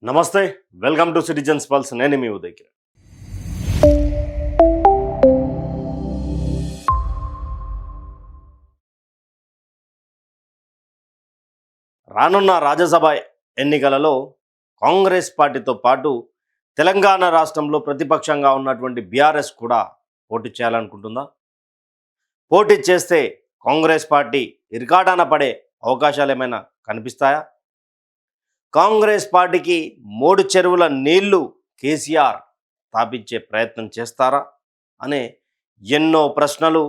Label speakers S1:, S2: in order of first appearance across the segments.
S1: నమస్తే. Welcome to citizens pulse. నేను మీ ఉదయ్ కిరణ్. రానున్న రాజ్యసభ ఎన్నికలలో కాంగ్రెస్ పార్టీతో పాటు తెలంగాణ రాష్ట్రంలో ప్రతిపక్షంగా ఉన్నటువంటి బీఆర్ఎస్ కూడా పోటీ చేయాలనుకుంటుందా? పోటీ చేస్తే కాంగ్రెస్ పార్టీ ఇరకాటాన పడే అవకాశాలు ఏమైనా కనిపిస్తాయా? కాంగ్రెస్ పార్టీకి మూడు చెరువుల నీళ్లు కేసీఆర్ తాపించే ప్రయత్నం చేస్తారా అనే ఎన్నో ప్రశ్నలు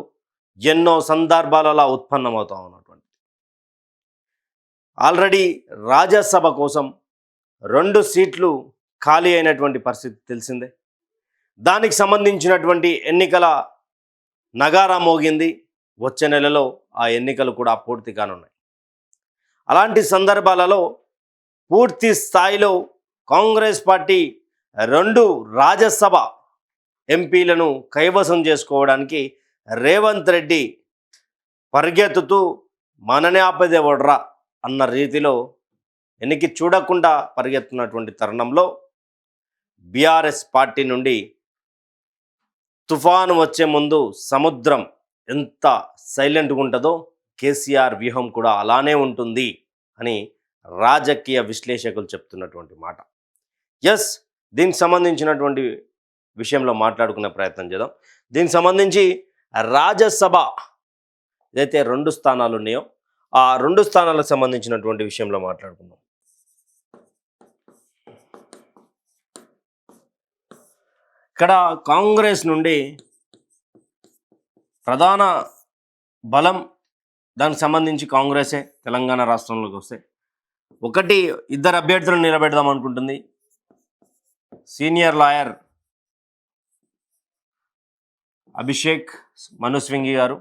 S1: ఎన్నో సందర్భాలలో ఉత్పన్నమవుతా ఉన్నటువంటి ఆల్రెడీ రాజ్యసభ కోసం 2 సీట్లు ఖాళీ అయినటువంటి పరిస్థితి తెలిసిందే. దానికి సంబంధించినటువంటి ఎన్నికల నగారా మోగింది. వచ్చే నెలలో ఆ ఎన్నికలు కూడా పూర్తి కానున్నాయి. అలాంటి సందర్భాలలో పూర్తి స్థాయిలో కాంగ్రెస్ పార్టీ 2 రాజ్యసభ ఎంపీలను కైవసం చేసుకోవడానికి రేవంత్ రెడ్డి పరిగెత్తుతూ మననే ఆపేదేవడ్రా అన్న రీతిలో వెనక్కి చూడకుండా పరిగెత్తున్నటువంటి తరుణంలో బీఆర్ఎస్ పార్టీ నుండి తుఫాను వచ్చే ముందు సముద్రం ఎంత సైలెంట్గా ఉంటుందో కేసీఆర్ వ్యూహం కూడా అలానే ఉంటుంది అని రాజకీయ విశ్లేషకులు చెప్తున్నటువంటి మాట. ఎస్, దీనికి సంబంధించినటువంటి విషయంలో మాట్లాడుకునే ప్రయత్నం చేద్దాం. దీనికి సంబంధించి రాజ్యసభ ఏదైతే 2 స్థానాలు ఉన్నాయో ఆ 2 స్థానాలకు సంబంధించినటువంటి విషయంలో మాట్లాడుకుందాం. ఇక్కడ కాంగ్రెస్ నుండి ప్రధాన బలం దానికి సంబంధించి కాంగ్రెసే తెలంగాణ రాష్ట్రంలోకి వస్తే 2 అభ్యర్థులను నిలబెడదాం అనుకుంటుంది. సీనియర్ లాయర్ అభిషేక్ మను సింఘ్వి గారు,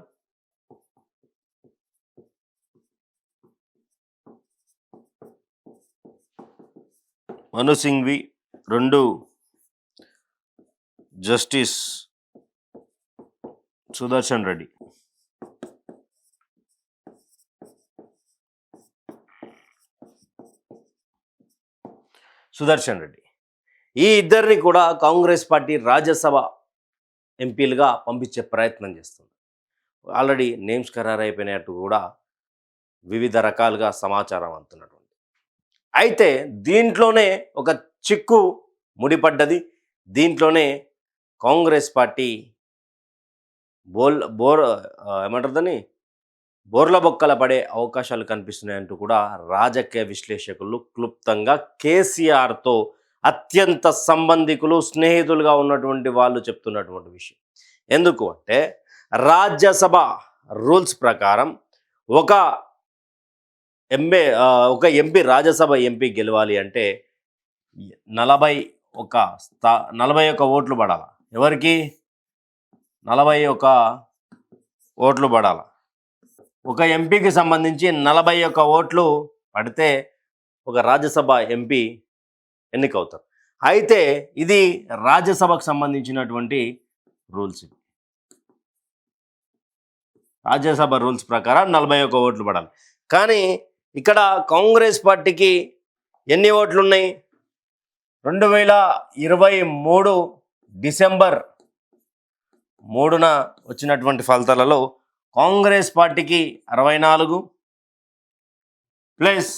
S1: మను సింఘ్వి, 2 జస్టిస్ సుదర్శన్ రెడ్డి. ఈ ఇద్దరిని కూడా కాంగ్రెస్ పార్టీ రాజ్యసభ ఎంపీలుగా పంపించే ప్రయత్నం చేస్తుంది. ఆల్రెడీ నేమ్స్ ఖరారైపోయినట్టు కూడా వివిధ రకాలుగా సమాచారం అందుతున్నటువంటి. అయితే దీంట్లోనే ఒక చిక్కు ముడిపడ్డది. దీంట్లోనే కాంగ్రెస్ పార్టీ ఏమంటుందని బోర్ల బొక్కల పడే అవకాశాలు కనిపిస్తున్నాయంటూ కూడా రాజకీయ విశ్లేషకులు క్లుప్తంగా కేసీఆర్తో అత్యంత సంబంధికులు స్నేహితులుగా ఉన్నటువంటి వాళ్ళు చెప్తున్నటువంటి విషయం. ఎందుకు అంటే రాజ్యసభ రూల్స్ ప్రకారం ఒక ఎంపీ రాజ్యసభ ఎంపీ గెలవాలి అంటే 41 ఓట్లు పడాలి. ఎవరికి 41 ఓట్లు పడాలి. ఒక ఎంపీకి సంబంధించి 41 ఓట్లు పడితే ఒక రాజ్యసభ ఎంపీ ఎన్నికవుతారు. అయితే ఇది రాజ్యసభకు సంబంధించినటువంటి రూల్స్. రాజ్యసభ రూల్స్ ప్రకారం 41 ఓట్లు పడాలి. కానీ ఇక్కడ కాంగ్రెస్ పార్టీకి ఎన్ని ఓట్లు ఉన్నాయి? 2023 డిసెంబర్ 3న వచ్చినటువంటి ఫలితాలలో కాంగ్రెస్ పార్టీకి 64 ప్లస్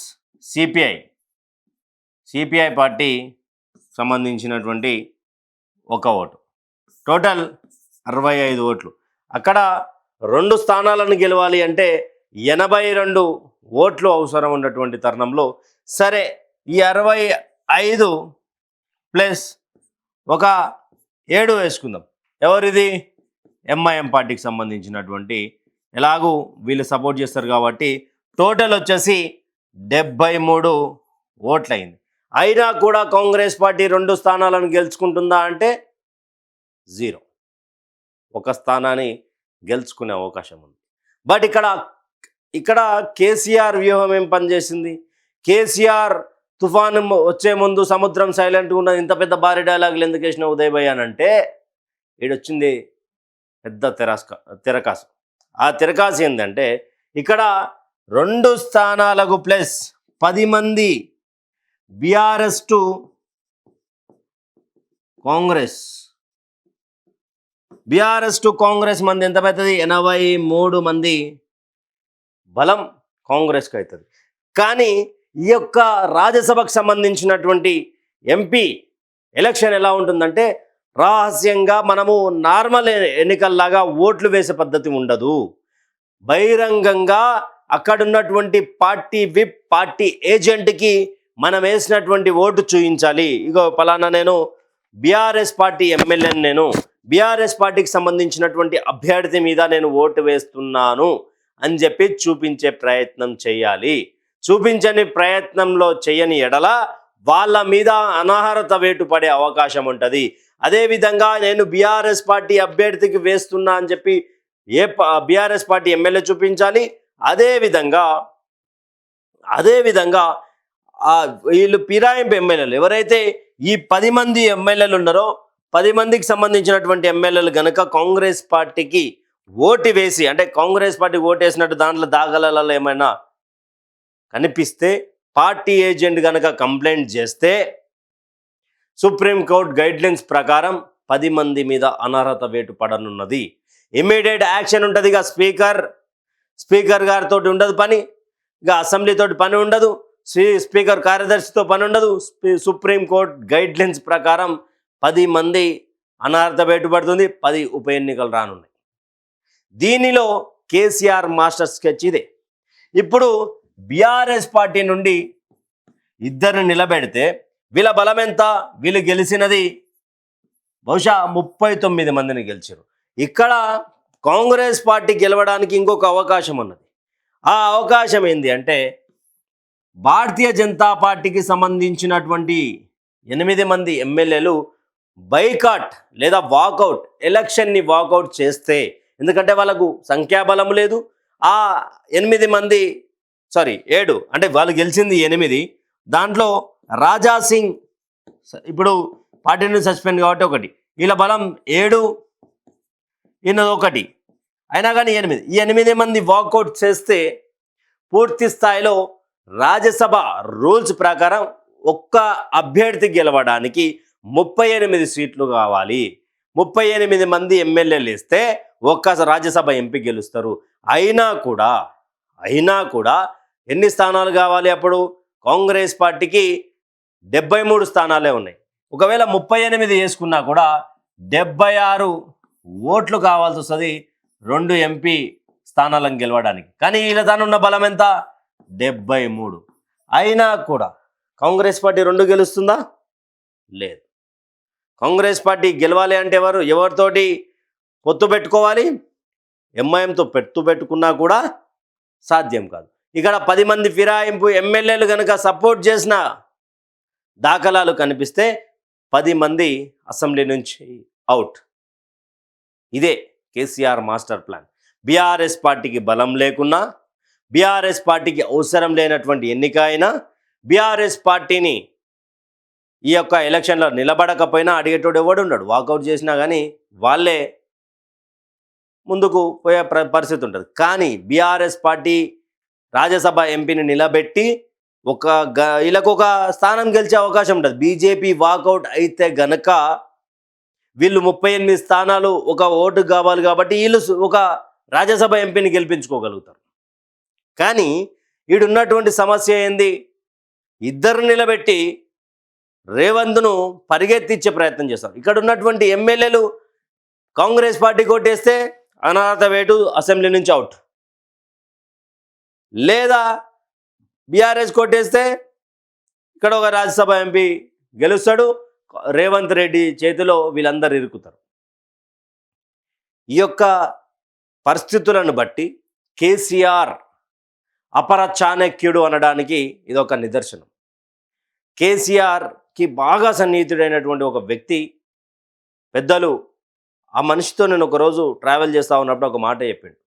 S1: సిపిఐ పార్టీ సంబంధించినటువంటి 1 ఓటు, టోటల్ 65 ఓట్లు. అక్కడ 2 స్థానాలను గెలవాలి అంటే 82 ఓట్లు అవసరం ఉన్నటువంటి తరుణంలో సరే ఈ 65 ప్లస్ 7 వేసుకుందాం. ఎవరిది? ఎంఐఎం పార్టీకి సంబంధించినటువంటి, ఎలాగూ వీళ్ళు సపోర్ట్ చేస్తారు కాబట్టి టోటల్ వచ్చేసి 73 ఓట్లు అయింది. అయినా కూడా కాంగ్రెస్ పార్టీ 2 స్థానాలను గెలుచుకుంటుందా అంటే 0. 1 స్థానాన్ని గెలుచుకునే అవకాశం ఉంది. బట్ ఇక్కడ కేసీఆర్ వ్యూహం ఏం పనిచేసింది? కేసీఆర్ తుఫాను వచ్చే ముందు సముద్రం సైలెంట్గా ఉన్నది, ఇంత పెద్ద భారీ డైలాగులు ఎందుకు వేసిన ఉదయ్ భయ్ అని అంటే ఈడొచ్చింది పెద్ద తెరకాసు. ఆ తెరకాసు ఏంటంటే ఇక్కడ 2 స్థానాలకు ప్లస్ 10 మంది BRS to Congress. BRS to Congress మంది ఎంత అవుతుంది? 83 మంది బలం కాంగ్రెస్కి అవుతుంది. కానీ ఈ యొక్క రాజ్యసభకు సంబంధించినటువంటి ఎంపీ ఎలక్షన్ ఎలా ఉంటుందంటే రహస్యంగా మనము నార్మల్ ఎన్నికల్లాగా ఓట్లు వేసే పద్ధతి ఉండదు. బహిరంగంగా అక్కడున్నటువంటి పార్టీ విప్, పార్టీ ఏజెంట్కి మనం వేసినటువంటి ఓటు చూపించాలి. ఇగో పలానా నేను బీఆర్ఎస్ పార్టీ ఎమ్మెల్యేని, నేను బీఆర్ఎస్ పార్టీకి సంబంధించినటువంటి అభ్యర్థి మీద నేను ఓటు వేస్తున్నాను అని చెప్పి చూపించే ప్రయత్నం చేయాలి. చూపించని ప్రయత్నంలో చేయని ఎడల వాళ్ళ మీద అనర్హత వేటు పడే అవకాశం ఉంటుంది. అదేవిధంగా నేను బీఆర్ఎస్ పార్టీ అభ్యర్థికి వేస్తున్నా అని చెప్పి బీఆర్ఎస్ పార్టీ ఎమ్మెల్యే చూపించాలి. అదేవిధంగా వీళ్ళు ఫిరాయింపు ఎమ్మెల్యేలు ఎవరైతే ఈ 10 మంది ఎమ్మెల్యేలు ఉన్నారో 10 మందికి సంబంధించినటువంటి ఎమ్మెల్యేలు కనుక కాంగ్రెస్ పార్టీకి ఓటు వేసి, అంటే కాంగ్రెస్ పార్టీకి ఓటు వేసినట్టు దాంట్లో దాఖలాలలో ఏమైనా కనిపిస్తే, పార్టీ ఏజెంట్ కనుక కంప్లైంట్ చేస్తే సుప్రీంకోర్టు గైడ్లైన్స్ ప్రకారం 10 మంది మీద అనర్హత వేటు పడనున్నది. ఇమ్మీడియట్ యాక్షన్ ఉంటుంది. ఇక స్పీకర్ గారితో ఉండదు పని, ఇక అసెంబ్లీతో పని ఉండదు, స్పీకర్ కార్యదర్శితో పని ఉండదు. సుప్రీంకోర్టు గైడ్లైన్స్ ప్రకారం 10 మంది అనర్హత వేటు పడుతుంది. 10 ఉప ఎన్నికలు రానున్నాయి. దీనిలో కేసీఆర్ మాస్టర్ స్కెచ్ ఇదే. ఇప్పుడు బీఆర్ఎస్ పార్టీ నుండి ఇద్దరిని నిలబెడితే వీళ్ళ బలం ఎంత? వీళ్ళు గెలిచినది బహుశా 39 మందిని గెలిచారు. ఇక్కడ కాంగ్రెస్ పార్టీ గెలవడానికి ఇంకొక అవకాశం ఉన్నది. ఆ అవకాశం ఏంది అంటే భారతీయ జనతా పార్టీకి సంబంధించినటువంటి 8 మంది ఎమ్మెల్యేలు బైకాట్ లేదా వాకౌట్, ఎలక్షన్ని వాకౌట్ చేస్తే, ఎందుకంటే వాళ్ళకు సంఖ్యాబలం లేదు. ఆ 7 అంటే వాళ్ళు గెలిచింది 8, దాంట్లో రాజా సింగ్ ఇప్పుడు పార్టీని సస్పెండ్ కాబట్టి 1, వీళ్ళ బలం 7, ఈయనది 1, అయినా కానీ 8. ఈ 8 మంది వాకౌట్ చేస్తే పూర్తి స్థాయిలో రాజ్యసభ రూల్స్ ప్రకారం ఒక్క అభ్యర్థి గెలవడానికి 38 సీట్లు కావాలి. 38 మంది ఎమ్మెల్యేలు ఇస్తే ఒక్క రాజ్యసభ ఎంపీ గెలుస్తారు. అయినా కూడా ఎన్ని స్థానాలు కావాలి? అప్పుడు కాంగ్రెస్ పార్టీకి 73 స్థానాలే ఉన్నాయి. ఒకవేళ 38 వేసుకున్నా కూడా 76 ఓట్లు కావాల్సి వస్తుంది 2 ఎంపీ స్థానాలను గెలవడానికి. కానీ వీళ్ళ దాని బలం ఎంత? 73. అయినా కూడా కాంగ్రెస్ పార్టీ 2 గెలుస్తుందా? లేదు. కాంగ్రెస్ పార్టీ గెలవాలి అంటే ఎవరితోటి పొత్తు పెట్టుకోవాలి? ఎంఐఎంతో పెట్టుకున్నా కూడా సాధ్యం కాదు. ఇక్కడ 10 మంది ఫిరాయింపు ఎమ్మెల్యేలు కనుక సపోర్ట్ చేసిన దాఖలాలు కనిపిస్తే 10 మంది అసెంబ్లీ నుంచి అవుట్. ఇదే కేసీఆర్ మాస్టర్ ప్లాన్. బీఆర్ఎస్ పార్టీకి బలం లేకున్నా, బీఆర్ఎస్ పార్టీకి అవసరం లేనటువంటి ఎన్నిక అయినా, బీఆర్ఎస్ పార్టీని ఈ యొక్క ఎలక్షన్లో నిలబడకపోయినా అడిగేటోడు ఎవడు ఉండడు. వాకౌట్ చేసినా కానీ వాళ్ళే ముందుకు పోయే పరిస్థితి ఉంటుంది. కానీ బీఆర్ఎస్ పార్టీ రాజ్యసభ ఎంపీని నిలబెట్టి వీళ్ళకు ఒక స్థానం గెలిచే అవకాశం ఉంటుంది. బీజేపీ వాకౌట్ అయితే గనక వీళ్ళు 38 స్థానాలు ఒక ఓటు కావాలి కాబట్టి వీళ్ళు ఒక రాజ్యసభ ఎంపీని గెలిపించుకోగలుగుతారు. కానీ ఈడున్నటువంటి సమస్య ఏంది? ఇద్దరు నిలబెట్టి రేవంత్ను పరిగెత్తించే ప్రయత్నం చేస్తారు. ఇక్కడ ఉన్నటువంటి ఎమ్మెల్యేలు కాంగ్రెస్ పార్టీ కొట్టేస్తే అనర్హత వేటు అసెంబ్లీ నుంచి అవుట్, లేదా బీఆర్ఎస్ కొట్టేస్తే ఇక్కడ ఒక రాజ్యసభ ఎంపీ గెలుస్తాడు. రేవంత్ రెడ్డి చేతిలో వీళ్ళందరూ ఇరుకుతారు. ఈ యొక్క పరిస్థితులను బట్టి కేసీఆర్ అపర చాణక్యుడు అనడానికి ఇదొక నిదర్శనం. కేసీఆర్కి బాగా సన్నిహితుడైనటువంటి ఒక వ్యక్తి, పెద్దలు, ఆ మనిషితో నేను ఒకరోజు ట్రావెల్ చేస్తూ ఉన్నప్పుడు ఒక మాట చెప్పాడు.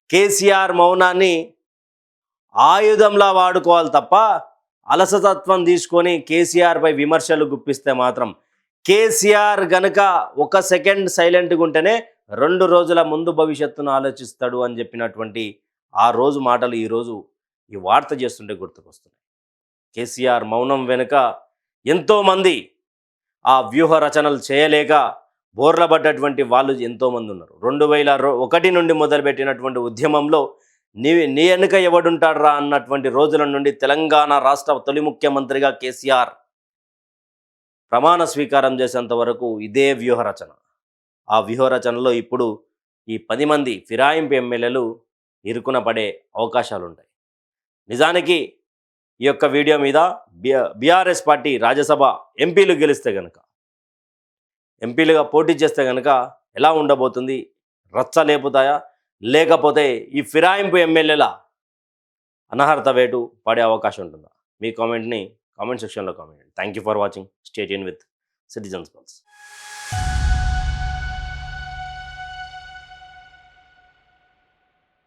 S1: కేసీఆర్ మౌనాన్ని ఆయుధంలా వాడుకోవాలి తప్ప అలసతత్వం తీసుకొని కేసీఆర్పై విమర్శలు గుప్పిస్తే మాత్రం, కేసీఆర్ గనక 1 సెకండ్ సైలెంట్గా ఉంటేనే 2 రోజుల ముందు భవిష్యత్తును ఆలోచిస్తాడు అని చెప్పినటువంటి ఆ రోజు మాటలు ఈరోజు ఈ వార్త చేస్తుంటే గుర్తుకొస్తున్నాయి. కేసీఆర్ మౌనం వెనుక ఎంతోమంది ఆ వ్యూహ రచనలు చేయలేక బోర్లబడ్డటువంటి వాళ్ళు ఎంతోమంది ఉన్నారు. 2001 నుండి మొదలుపెట్టినటువంటి ఉద్యమంలో నీ వెనుక ఎవడుంటాడ్రా అన్నటువంటి రోజుల నుండి తెలంగాణ రాష్ట్ర తొలి ముఖ్యమంత్రిగా కేసీఆర్ ప్రమాణ స్వీకారం చేసేంత వరకు ఇదే వ్యూహ రచన. ఆ వ్యూహ రచనలో ఇప్పుడు ఈ 10 మంది ఫిరాయింపు ఎమ్మెల్యేలు ఇరుకున పడే అవకాశాలు ఉంటాయి. నిజానికి ఈ యొక్క వీడియో మీద బీఆర్ఎస్ పార్టీ రాజ్యసభ ఎంపీలు గెలిస్తే కనుక, ఎంపీలుగా పోటీ చేస్తే కనుక ఎలా ఉండబోతుంది? రచ్చ లేపుతాయా, లేకపోతే ఈ ఫిరాయింపు ఎమ్మెల్యేల అనర్హత వేటు పడే అవకాశం ఉంటుందా? మీ కామెంట్ని కామెంట్ సెక్షన్లో comment. Thank you for watching. Stay tune with citizens pulse.